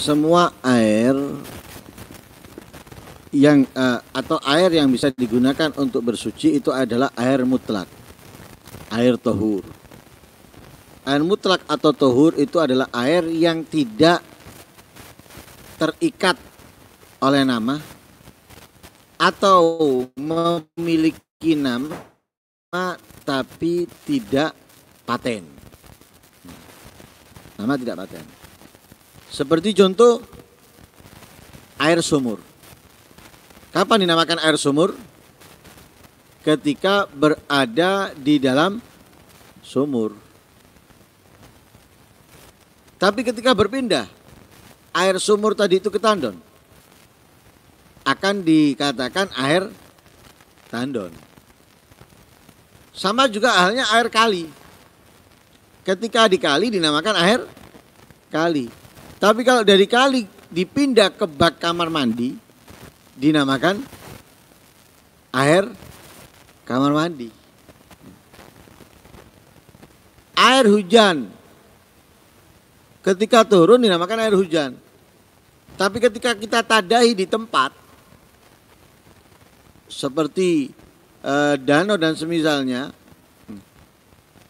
semua air yang atau air yang bisa digunakan untuk bersuci itu adalah air mutlak, air tohur. Air mutlak atau tohur itu adalah air yang tidak terikat oleh nama atau memiliki nama tapi tidak paten. Nama tidak paten. Seperti contoh air sumur. Kapan dinamakan air sumur? Ketika berada di dalam sumur. Tapi ketika berpindah, air sumur tadi itu ke tandon, akan dikatakan air tandon. Sama juga halnya air kali. Ketika di kali dinamakan air kali. Tapi kalau dari kali dipindah ke bak kamar mandi, dinamakan air kamar mandi. Air hujan ketika turun dinamakan air hujan. Tapi ketika kita tadahi di tempat seperti danau dan semisalnya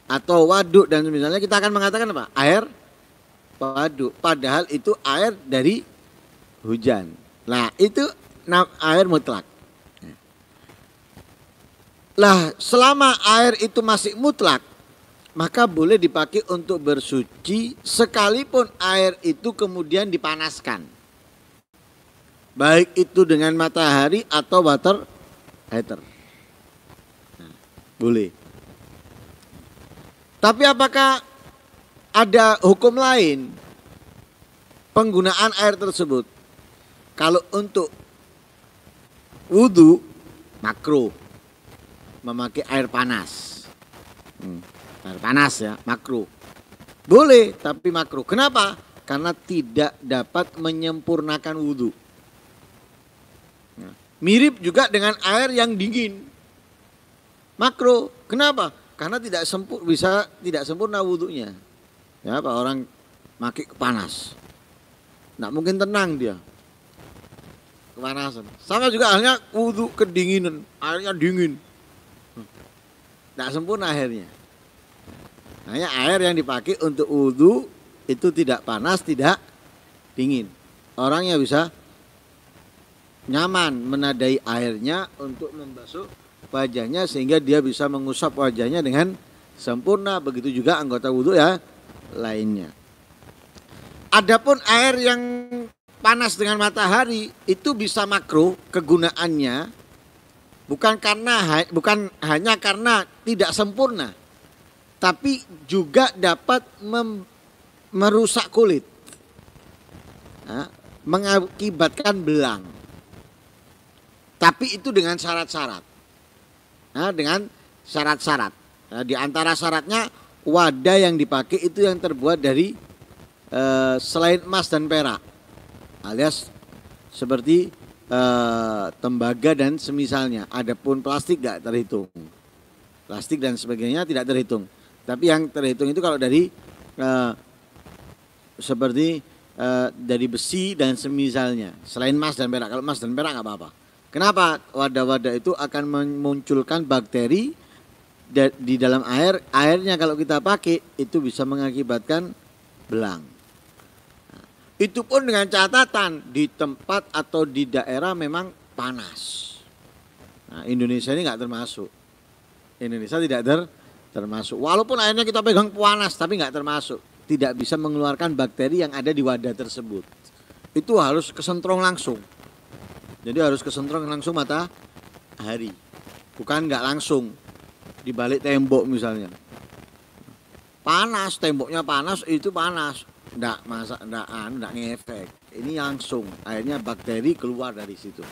atau waduk dan semisalnya, kita akan mengatakan apa? Air waduk. Padahal itu air dari hujan. Nah, itu air mutlak. Lah, selama air itu masih mutlak, maka boleh dipakai untuk bersuci sekalipun air itu kemudian dipanaskan. Baik itu dengan matahari atau water heater. Nah, boleh. Tapi apakah ada hukum lain penggunaan air tersebut? Kalau untuk wudhu, makruh memakai air panas. Air panas ya, makruh. Boleh, tapi makruh. Kenapa? Karena tidak dapat menyempurnakan wudhu. Nah, mirip juga dengan air yang dingin. Makruh. Kenapa? Karena tidak sempurna wudhunya. Ya, apa orang pakai panas, nggak mungkin tenang dia, kepanasan. Sama juga halnya wudhu kedinginan, airnya dingin, nggak sempurna airnya. Hanya air yang dipakai untuk wudhu itu tidak panas, tidak dingin. Orangnya bisa nyaman menadai airnya untuk membasuh wajahnya sehingga dia bisa mengusap wajahnya dengan sempurna. Begitu juga anggota wudhu ya lainnya. Adapun air yang panas dengan matahari itu bisa makruh kegunaannya bukan hanya karena tidak sempurna, tapi juga dapat merusak kulit, mengakibatkan belang. Tapi itu dengan syarat-syarat. Dengan syarat-syarat. Di antara syaratnya wadah yang dipakai itu yang terbuat dari selain emas dan perak, alias seperti tembaga dan semisalnya. Adapun plastik tidak terhitung. Plastik dan sebagainya tidak terhitung. Tapi yang terhitung itu kalau dari seperti dari besi dan semisalnya. Selain emas dan perak. Kalau emas dan perak nggak apa-apa. Kenapa? Wadah-wadah itu akan memunculkan bakteri di dalam air. Airnya kalau kita pakai itu bisa mengakibatkan belang. Nah, itu pun dengan catatan di tempat atau di daerah memang panas. Nah, Indonesia ini nggak termasuk. Indonesia tidak termasuk. Walaupun airnya kita pegang panas tapi nggak termasuk. Tidak bisa mengeluarkan bakteri yang ada di wadah tersebut. Itu harus kesentrong langsung. Jadi harus kesentrong langsung matahari. Bukan nggak langsung di balik tembok misalnya. Panas, temboknya panas, itu panas. Nggak ngefek. Ini langsung, akhirnya bakteri keluar dari situ.